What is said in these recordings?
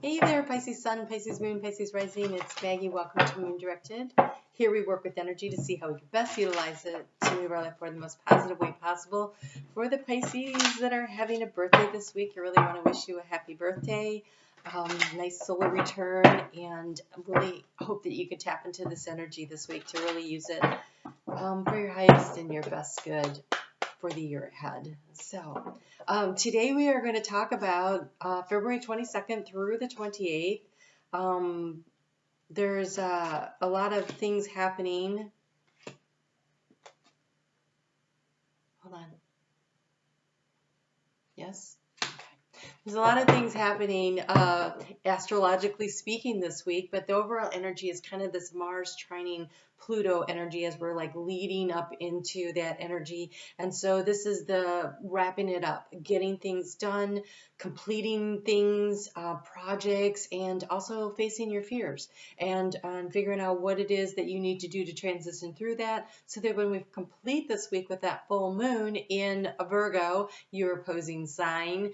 Hey there, Pisces Sun, Pisces Moon, Pisces Rising. It's Maggie. Welcome to Moon Directed. Here we work with energy to see how we can best utilize it to move our life forward in the most positive way possible. For the Pisces that are having a birthday this week, I really want to wish you a happy birthday, nice solar return, and really hope that you can tap into this energy this week to really use it for your highest and your best good for the year ahead. So today we are going to talk about February 22nd through the 28th. There's a lot of things happening. Hold on. Yes? There's a lot of things happening astrologically speaking this week, but the overall energy is kind of this Mars trining Pluto energy as we're like leading up into that energy. And so this is the wrapping it up, getting things done, completing things, projects, and also facing your fears and figuring out what it is that you need to do to transition through that so that when we complete this week with that full moon in Virgo, your opposing sign,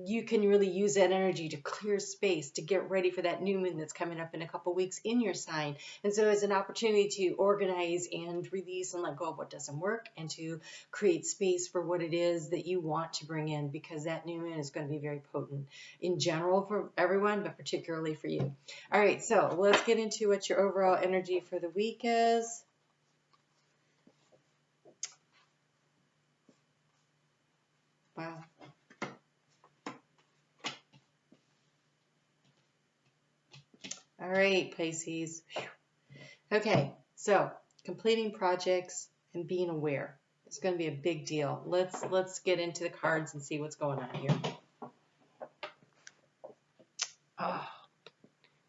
you can really use that energy to clear space, to get ready for that new moon that's coming up in a couple weeks in your sign. And so it's an opportunity to organize and release and let go of what doesn't work and to create space for what it is that you want to bring in, because that new moon is going to be very potent in general for everyone, but particularly for you. All right, so let's get into what your overall energy for the week is. Wow. All right, Pisces. Okay, so completing projects and being aware. It's going to be a big deal. Let's get into the cards and see what's going on here. Oh,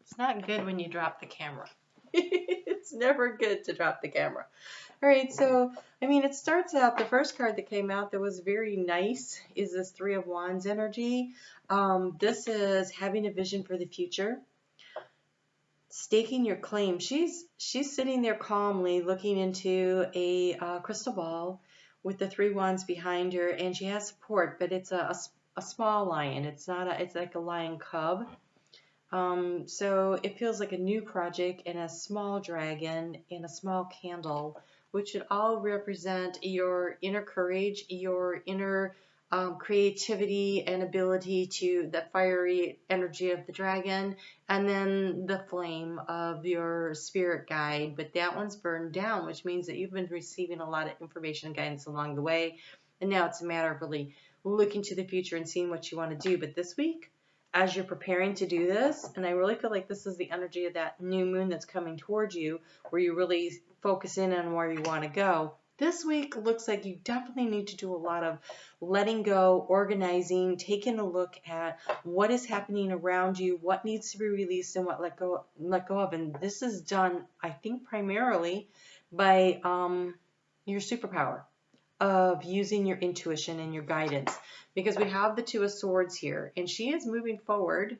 it's not good when you drop the camera. It's never good to drop the camera. All right, so, I mean, it starts out, the first card that came out that was very nice is this Three of Wands energy. This is having a vision for the future. Staking your claim. She's sitting there calmly looking into a crystal ball with the three wands behind her, and she has support, but it's a small lion. It's not a, it's like a lion cub. So it feels like a new project and a small dragon and a small candle, which should all represent your inner courage, your inner creativity and ability to the fiery energy of the dragon, and then the flame of your spirit guide. But that one's burned down, which means that you've been receiving a lot of information and guidance along the way. And now it's a matter of really looking to the future and seeing what you want to do. But this week, as you're preparing to do this, and I really feel like this is the energy of that new moon that's coming towards you, where you really focus in on where you want to go. This week looks like you definitely need to do a lot of letting go, organizing, taking a look at what is happening around you, what needs to be released and what let go of. And this is done, I think, primarily by your superpower of using your intuition and your guidance, because we have the Two of Swords here, and she is moving forward,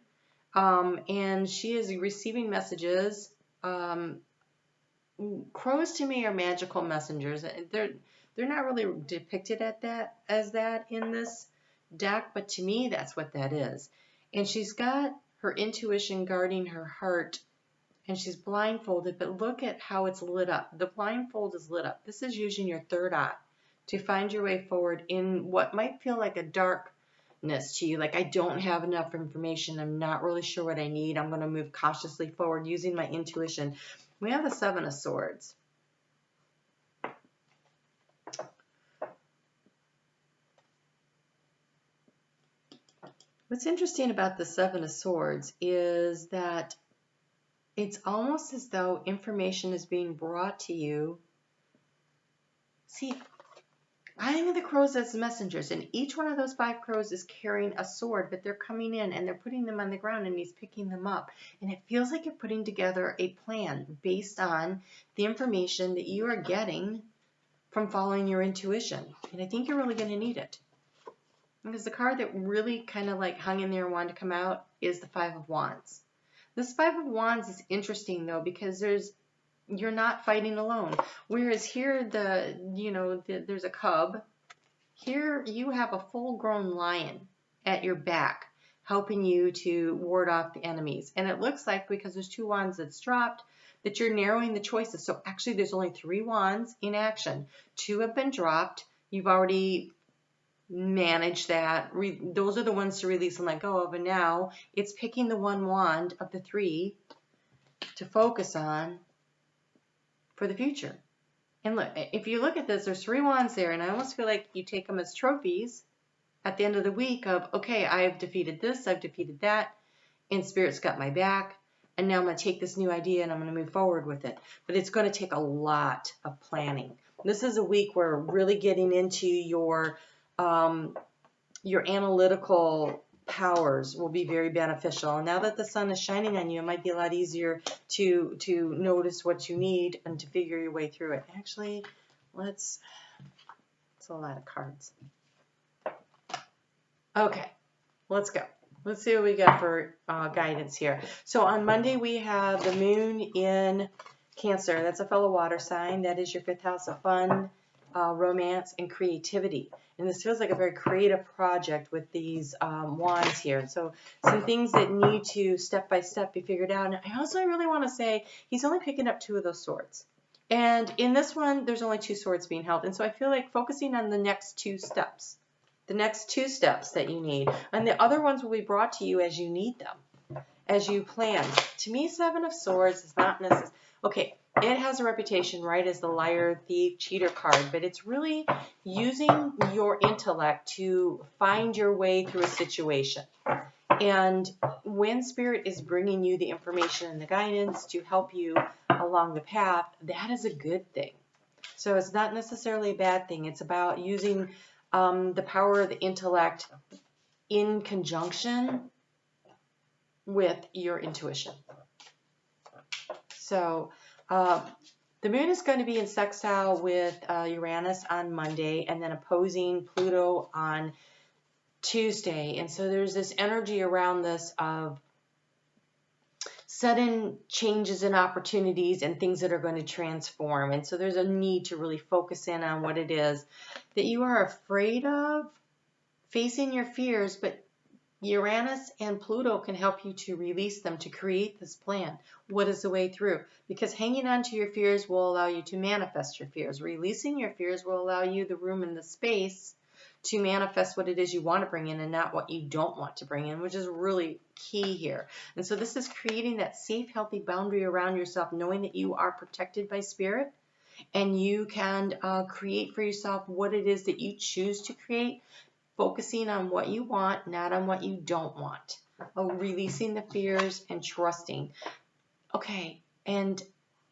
and she is receiving messages. Crows to me are magical messengers. They're not really depicted as that in this deck, but to me that's what that is. And she's got her intuition guarding her heart, and she's blindfolded, but look at how it's lit up. The blindfold is lit up. This is using your third eye to find your way forward in what might feel like a darkness to you, like I don't have enough information, I'm not really sure what I need, I'm going to move cautiously forward using my intuition. We have the Seven of Swords. What's interesting about the Seven of Swords is that it's almost as though information is being brought to you. See, I think of the crows as messengers, and each one of those 5 crows is carrying a sword, but they're coming in and they're putting them on the ground, and he's picking them up. And it feels like you're putting together a plan based on the information that you are getting from following your intuition. And I think you're really going to need it. Because the card that really kind of like hung in there and wanted to come out is the Five of Wands. This Five of Wands is interesting though, because you're not fighting alone. Whereas here, there's a cub. Here you have a full-grown lion at your back. helping you to ward off the enemies. And it looks like, because there's 2 wands that's dropped, that you're narrowing the choices. So actually there's only 3 wands in action. 2 have been dropped. You've already managed that. Those are the ones to release and let go of. And now it's picking the 1 wand of the 3 to focus on for the future. And look, if you look at this, there's 3 wands there, and I almost feel like you take them as trophies at the end of the week of, okay, I've defeated this, I've defeated that, and Spirit's got my back, and now I'm going to take this new idea and I'm going to move forward with it. But it's going to take a lot of planning. This is a week where really getting into your analytical powers will be very beneficial. And now that the sun is shining on you, it might be a lot easier to notice what you need and to figure your way through it. Actually, it's a lot of cards. Okay, let's go. Let's see what we got for guidance here. So on Monday, we have the moon in Cancer. That's a fellow water sign. That is your 5th house of fun, romance, and creativity. And this feels like a very creative project with these wands here. So some things that need to step by step be figured out. And I also really want to say he's only picking up 2 of those swords. And in this one, there's only 2 swords being held. And so I feel like focusing on the next 2 steps. The next 2 steps that you need. And the other ones will be brought to you as you need them, as you plan. To me, 7 of Swords is not necessarily... Okay, it has a reputation, right, as the liar, thief, cheater card, but it's really using your intellect to find your way through a situation. And when Spirit is bringing you the information and the guidance to help you along the path, that is a good thing. So it's not necessarily a bad thing. It's about using the power of the intellect in conjunction with your intuition. So the moon is going to be in sextile with Uranus on Monday and then opposing Pluto on Tuesday. And so there's this energy around this of sudden changes and opportunities and things that are going to transform. And so there's a need to really focus in on what it is that you are afraid of, facing your fears, but Uranus and Pluto can help you to release them, to create this plan. What is the way through? Because hanging on to your fears will allow you to manifest your fears. Releasing your fears will allow you the room and the space to manifest what it is you want to bring in and not what you don't want to bring in, which is really key here. And so this is creating that safe, healthy boundary around yourself, knowing that you are protected by Spirit and you can create for yourself what it is that you choose to create, focusing on what you want, not on what you don't want. Releasing the fears and trusting. Okay, and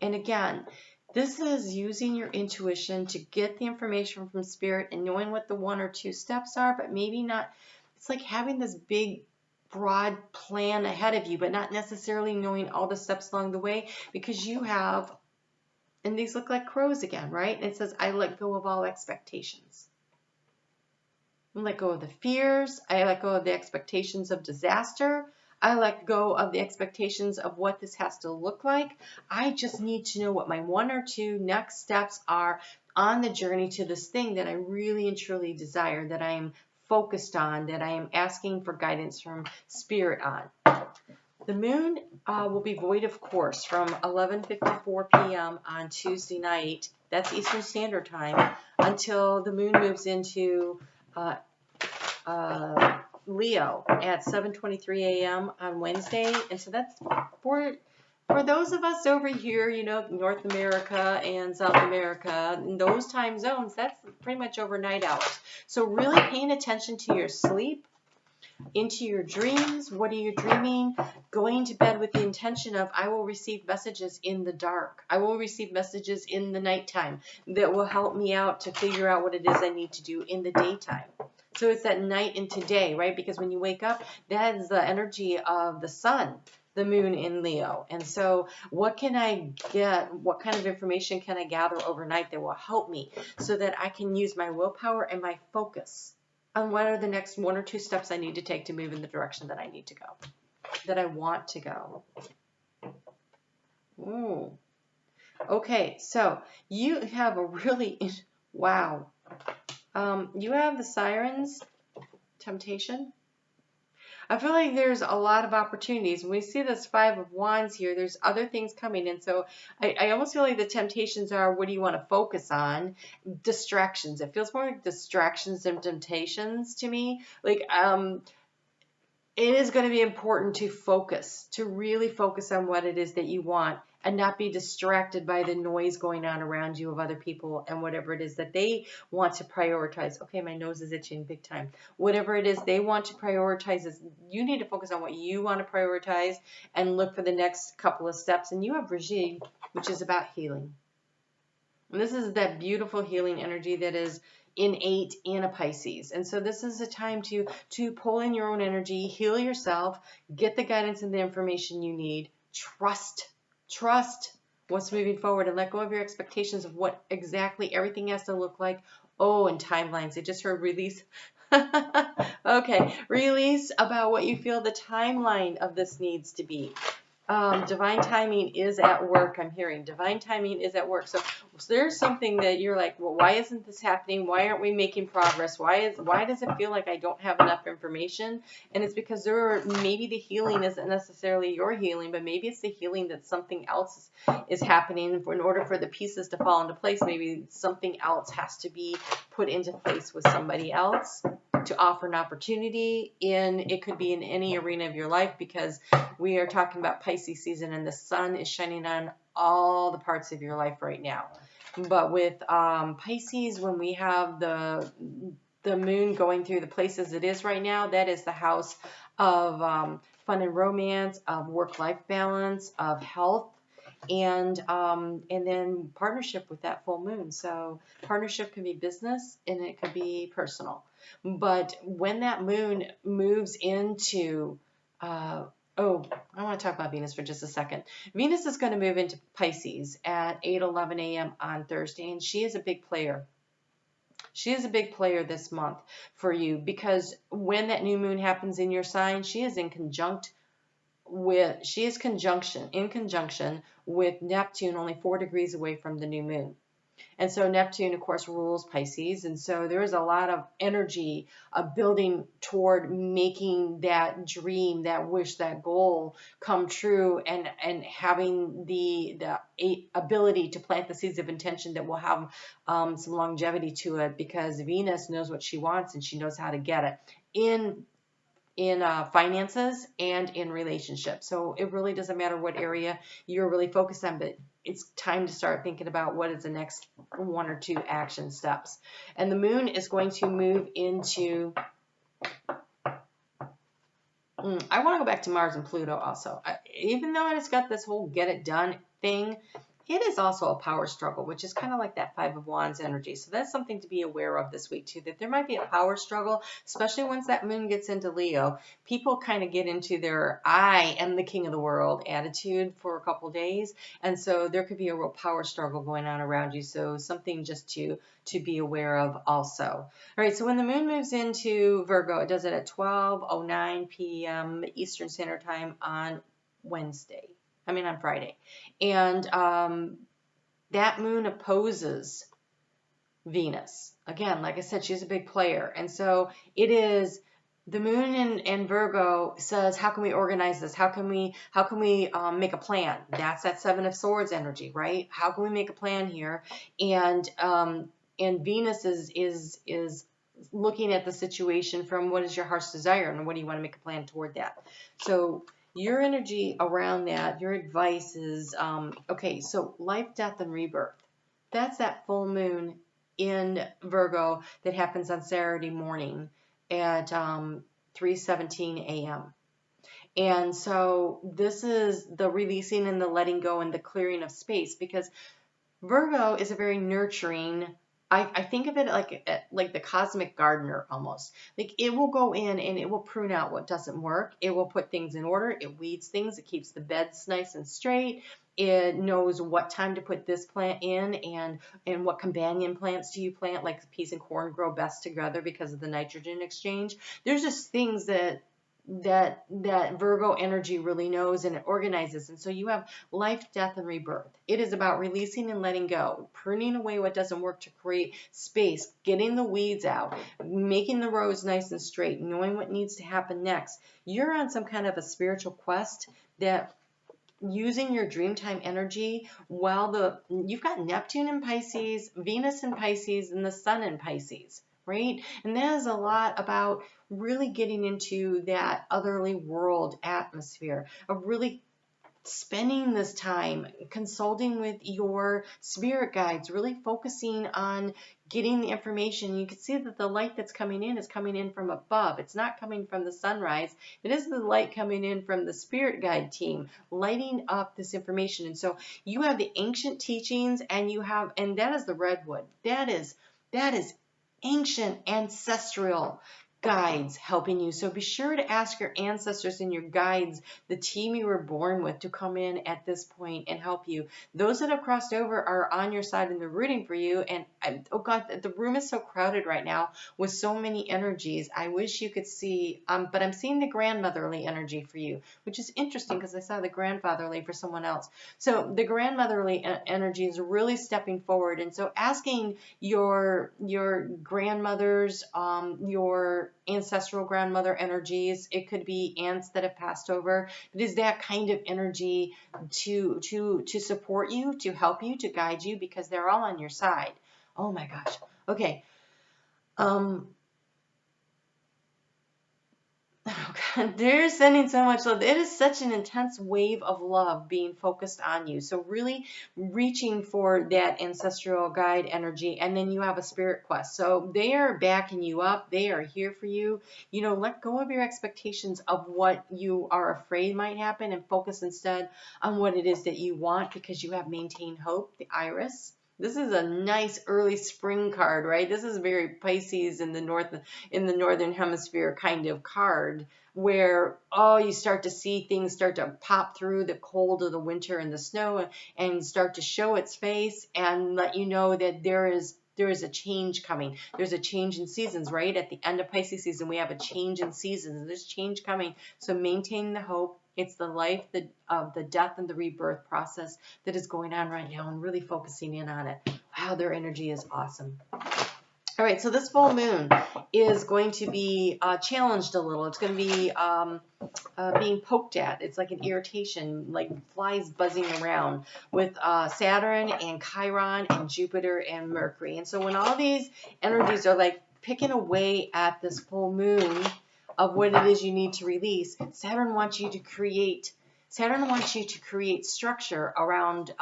again, this is using your intuition to get the information from Spirit and knowing what the 1 or 2 steps are, but maybe not. It's like having this big, broad plan ahead of you, but not necessarily knowing all the steps along the way, because you have, and these look like crows again, right? And it says, I let go of all expectations. I let go of the fears. I let go of the expectations of disaster. I let go of the expectations of what this has to look like. I just need to know what my 1 or 2 next steps are on the journey to this thing that I really and truly desire, that I am focused on, that I am asking for guidance from Spirit on. The moon will be void of course from 11:54 p.m. on Tuesday night. That's Eastern Standard Time, until the moon moves into Leo at 7:23 a.m. on Wednesday. And so that's for those of us over here, you know, North America and South America, in those time zones, that's pretty much overnight hours. So really paying attention to your sleep, into your dreams. What are you dreaming? Going to bed with the intention of, I will receive messages in the dark. I will receive messages in the nighttime that will help me out to figure out what it is I need to do in the daytime. So it's that night into day, right? Because when you wake up, that is the energy of the sun, the moon in Leo. And so what can I get? What kind of information can I gather overnight that will help me so that I can use my willpower and my focus on what are the next 1 or 2 steps I need to take to move in the direction that I need to go, that I want to go. Ooh. Okay, so you have a really, wow. You have the Siren's Temptation. I feel like there's a lot of opportunities. When we see this Five of Wands here, there's other things coming. And so I almost feel like the temptations are, what do you want to focus on? Distractions. It feels more like distractions than temptations to me. Like, it is going to be important to focus, to really focus on what it is that you want and not be distracted by the noise going on around you of other people and whatever it is that they want to prioritize. Okay, my nose is itching big time. Whatever it is they want to prioritize, is you need to focus on what you want to prioritize and look for the next couple of steps. And you have Brigitte, which is about healing. And this is that beautiful healing energy that is innate in a Pisces. And so this is a time to pull in your own energy, heal yourself, get the guidance and the information you need, trust what's moving forward, and let go of your expectations of what exactly everything has to look like. Oh, and timelines. I just heard release. Okay, release about what you feel the timeline of this needs to be. Divine timing is at work. I'm hearing divine timing is at work. So there's something that you're like, well, why isn't this happening? Why aren't we making progress? Why does it feel like I don't have enough information? And it's because maybe the healing isn't necessarily your healing, but maybe it's the healing that something else is happening. In order for the pieces to fall into place, maybe something else has to be put into place with somebody else to offer an opportunity it could be in any arena of your life, because we are talking about Pisces season and the sun is shining on all the parts of your life right now. But with Pisces, when we have the moon going through the places it is right now, that is the house of fun and romance, of work-life balance, of health, and then partnership with that full moon. So partnership can be business and it could be personal. But when that moon moves into I want to talk about Venus for just a second. Venus is going to move into Pisces at 8:11 a.m. on Thursday, and she is a big player. She is a big player this month for you, because when that new moon happens in your sign, she is in conjunction with Neptune, only 4 degrees away from the new moon. And so Neptune, of course, rules Pisces. And so there is a lot of energy of building toward making that dream, that wish, that goal come true, and having the ability to plant the seeds of intention that will have some longevity to it, because Venus knows what she wants and she knows how to get it in finances and in relationships. So it really doesn't matter what area you're really focused on, but it's time to start thinking about what is the next 1 or 2 action steps. And the moon is going to move into, I want to go back to Mars and Pluto also. Even though it's got this whole get it done thing, it is also a power struggle, which is kind of like that Five of Wands energy. So that's something to be aware of this week too, that there might be a power struggle, especially once that moon gets into Leo. People kind of get into their I am the king of the world attitude for a couple days. And so there could be a real power struggle going on around you. So something just to be aware of also. All right, so when the moon moves into Virgo, it does it at 12:09 p.m. Eastern Standard Time on Friday. And that moon opposes Venus. Again, like I said, she's a big player. And so it is, the moon in Virgo says, how can we organize this? How can we make a plan? That's that Seven of Swords energy, right? How can we make a plan here? And Venus is looking at the situation from what is your heart's desire and what do you want to make a plan toward that. So your energy around that, your advice is, okay, so life, death, and rebirth. That's that full moon in Virgo that happens on Saturday morning at 3:17 a.m. And so this is the releasing and the letting go and the clearing of space, because Virgo is a very nurturing, I think of it like the cosmic gardener almost. Like it will go in and it will prune out what doesn't work. It will put things in order. It weeds things. It keeps the beds nice and straight. It knows what time to put this plant in and what companion plants do you plant, like peas and corn grow best together because of the nitrogen exchange. There's just things that that Virgo energy really knows, and it organizes. And so you have life, death, and rebirth. It is about releasing and letting go, pruning away what doesn't work to create space, getting the weeds out, making the roads nice and straight, knowing what needs to happen next. You're on some kind of a spiritual quest that using your dreamtime energy while you've got Neptune in Pisces, Venus in Pisces, and the Sun in Pisces, right? And that is a lot about really getting into that otherly world atmosphere of really spending this time consulting with your spirit guides, really focusing on getting the information. You can see that the light that's coming in is coming in from above. It's not coming from the sunrise. It is the light coming in from the spirit guide team, lighting up this information. And so you have the ancient teachings, and that is the redwood. That is ancient ancestral guides helping you. So be sure to ask your ancestors and your guides, the team you were born with, to come in at this point and help you. Those that have crossed over are on your side and they're rooting for you. And oh God, the room is so crowded right now with so many energies. I wish you could see, but I'm seeing the grandmotherly energy for you, which is interesting because I saw the grandfatherly for someone else. So the grandmotherly energy is really stepping forward. And so asking your grandmothers, your ancestral grandmother energies, it could be aunts that have passed over. It is that kind of energy to support you, to help you, to guide you, because they're all on your side. Oh my gosh. Okay. Oh God, they're sending so much love. It is such an intense wave of love being focused on you. So really reaching for that ancestral guide energy. And then you have a spirit quest. So they are backing you up. They are here for you. You know, let go of your expectations of what you are afraid might happen and focus instead on what it is that you want, because you have maintained hope, the iris. This is a nice early spring card, right? This is very Pisces in the northern hemisphere kind of card, where you start to see things start to pop through the cold of the winter and the snow and start to show its face and let you know that there is a change coming. There's a change in seasons, right? At the end of Pisces season, we have a change in seasons. There's change coming. So maintain the hope. It's the life, the death, and the rebirth process that is going on right now, and really focusing in on it. Wow, their energy is awesome. All right, so this full moon is going to be challenged a little. It's going to be being poked at. It's like an irritation, like flies buzzing around with Saturn and Chiron and Jupiter and Mercury. And so when all these energies are like picking away at this full moon of what it is you need to release, Saturn wants you to create structure around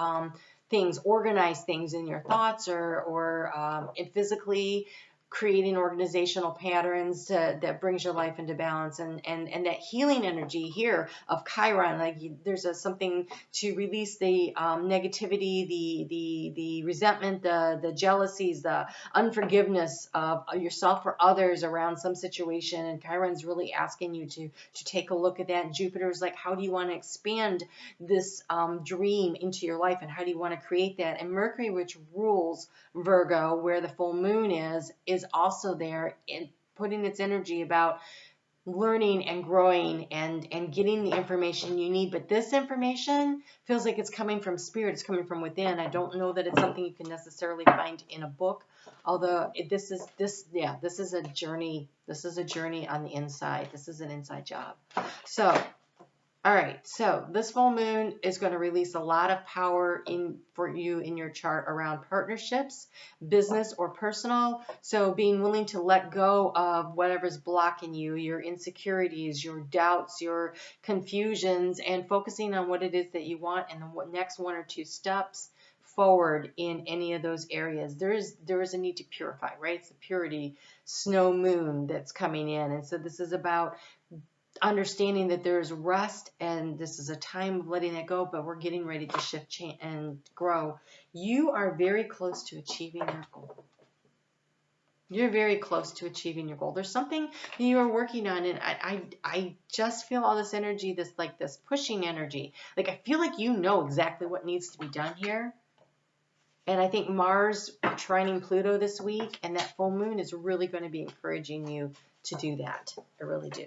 things, organize things in your thoughts or physically, creating organizational patterns that brings your life into balance, and that healing energy here of Chiron, like there's something to release the negativity, the resentment, the jealousies, the unforgiveness of yourself or others around some situation, and Chiron's really asking you to take a look at that. And Jupiter's like, how do you want to expand this dream into your life, and how do you want to create that? And Mercury, which rules Virgo, where the full moon is also there in putting its energy about learning and growing and getting the information you need. But this information feels like it's coming from spirit. It's coming from within. I don't know that it's something you can necessarily find in a book, although this is a journey. This is a journey on the inside. This is an inside job. So all right, so this full moon is going to release a lot of power for you in your chart around partnerships, business or personal. So being willing to let go of whatever's blocking you, your insecurities, your doubts, your confusions, and focusing on what it is that you want and the next 1 or 2 steps forward in any of those areas. There is a need to purify, right? It's the purity snow moon that's coming in. And so this is about understanding that there's rest, and this is a time of letting it go, but we're getting ready to shift, change, and grow. You are very close to achieving your goal. You're very close to achieving your goal. There's something that you are working on, and I just feel all this energy, this pushing energy. Like I feel like you know exactly what needs to be done here. And I think Mars trining Pluto this week, and that full moon is really going to be encouraging you to do that. I really do.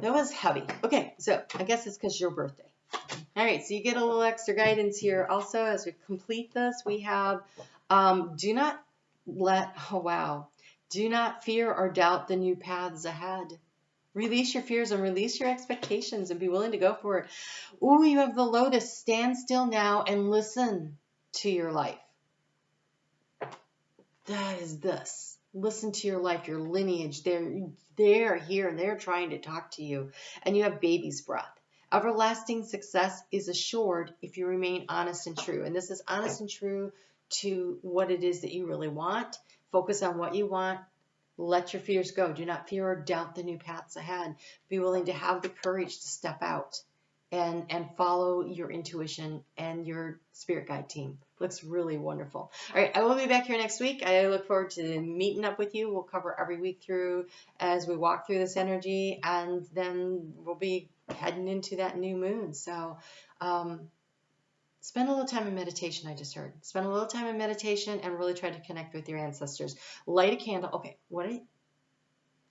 That was heavy. Okay, so I guess it's because your birthday. All right, so you get a little extra guidance here. Also, as we complete this, we have do not do not fear or doubt the new paths ahead. Release your fears and release your expectations and be willing to go for it. Ooh, you have the Lotus. Stand still now and listen to your life. That is this. Listen to your life, your lineage. They're here and they're trying to talk to you. And you have baby's breath. Everlasting success is assured if you remain honest and true. And this is honest and true to what it is that you really want. Focus on what you want. Let your fears go. Do not fear or doubt the new paths ahead. Be willing to have the courage to step out and follow your intuition and your spirit guide team. Looks really wonderful. All right, I will be back here next week. I look forward to meeting up with you. We'll cover every week through as we walk through this energy, and then we'll be heading into that new moon. So spend a little time in meditation, I just heard. Spend a little time in meditation and really try to connect with your ancestors. Light a candle.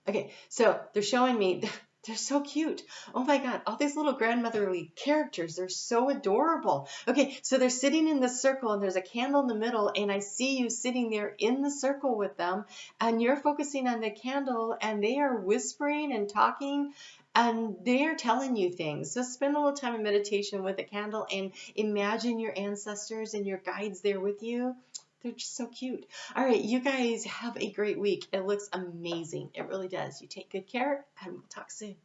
Okay, so they're showing me, they're so cute. Oh my God, all these little grandmotherly characters, they're so adorable. Okay, so they're sitting in this circle and there's a candle in the middle and I see you sitting there in the circle with them and you're focusing on the candle and they are whispering and talking and they are telling you things. So spend a little time in meditation with a candle and imagine your ancestors and your guides there with you. They're just so cute. All right, you guys have a great week. It looks amazing. It really does. You take good care, and we'll talk soon.